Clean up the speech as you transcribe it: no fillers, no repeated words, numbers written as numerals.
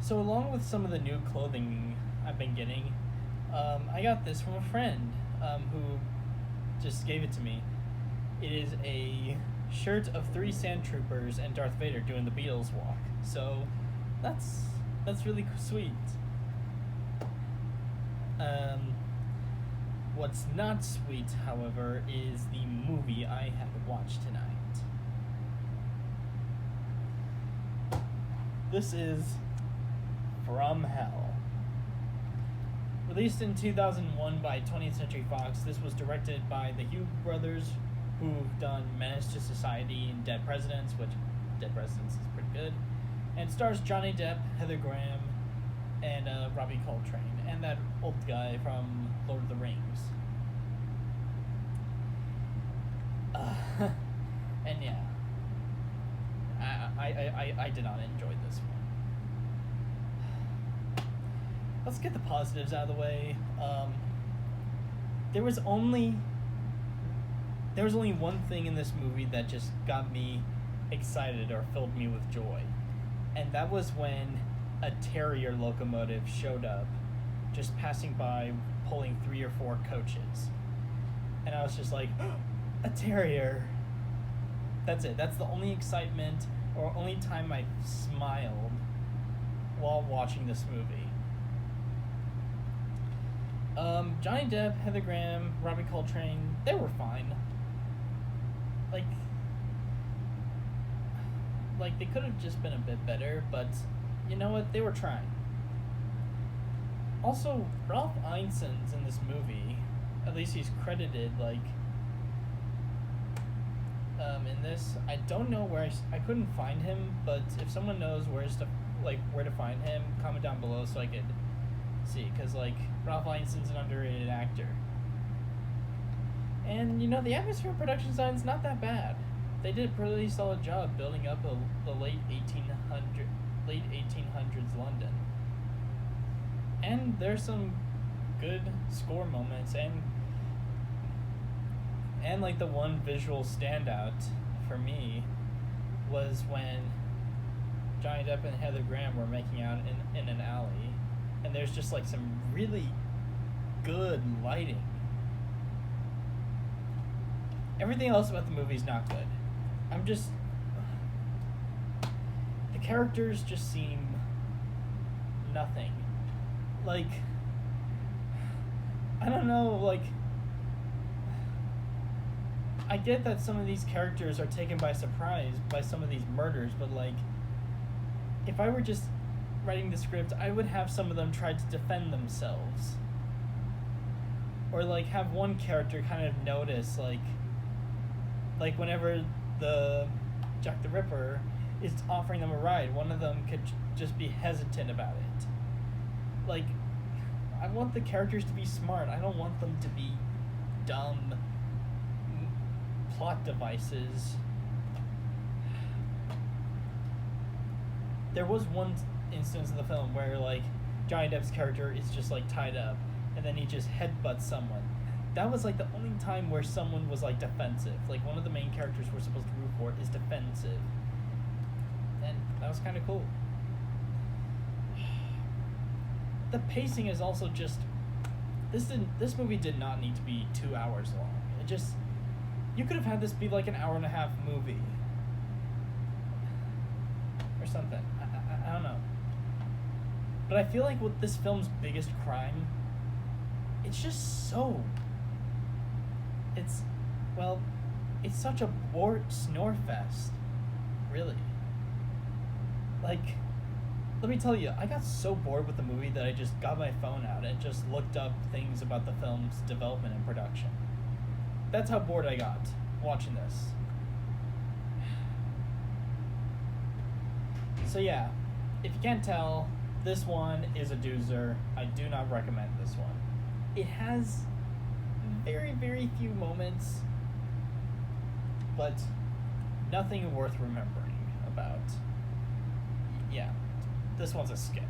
So along with some of the new clothing I've been getting, I got this from a friend who just gave it to me. It is a shirt of 3 sand troopers and Darth Vader doing the Beatles walk. So that's really sweet. What's not sweet, however, is the movie I had to watch tonight. This is From Hell. Released in 2001 by 20th Century Fox, this was directed by the Hughes brothers, who've done Menace to Society and Dead Presidents, which Dead Presidents is pretty good, and stars Johnny Depp, Heather Graham, and Robbie Coltrane, and that old guy from Lord of the Rings. And yeah, I did not enjoy this one. Let's get the positives out of the way. There was only one thing in this movie that just got me excited or filled me with joy, and that was when a Terrier locomotive showed up, just passing by, pulling 3 or 4 coaches, and I was just like, a Terrier. That's it. That's the only excitement or only time I smiled while watching this movie. Johnny Depp, Heather Graham, Robbie Coltrane, they were fine. Like they could have just been a bit better, but you know what? They were trying. Also, Ralph Ineson's in this movie. At least he's credited, in this. I don't know where I couldn't find him, but if someone knows where to find him, comment down below so I could see, because Ralph Ineson's an underrated actor. And the atmosphere of production design's not that bad. They did a pretty solid job building up the late 1800s London. And there's some good score moments, and the one visual standout for me was when Johnny Depp and Heather Graham were making out in an alley, and there's just some really good lighting. Everything else about the movie's not good. The characters just seem nothing. I don't know, I get that some of these characters are taken by surprise by some of these murders, but if I were just writing the script, I would have some of them try to defend themselves. Or have one character kind of notice, whenever the Jack the Ripper is offering them a ride, one of them could just be hesitant about it. I want the characters to be smart. I don't want them to be dumb plot devices. There was one instance in the film where Johnny Depp's character is just tied up, and then he just headbutts someone. That was the only time where someone was defensive. One of the main characters we're supposed to root for is defensive, and that was kind of cool. The pacing is also just this movie did not need to be 2 hours long. You could have had this be an hour and a half movie or something. I don't know. But I feel with this film's biggest crime, it's just it's such a bored snore fest, really. Let me tell you, I got so bored with the movie that I just got my phone out and just looked up things about the film's development and production. That's how bored I got watching this. So yeah, if you can't tell, this one is a doozer. I do not recommend this one. It has very, very few moments, but nothing worth remembering about. Yeah, this one's a skip.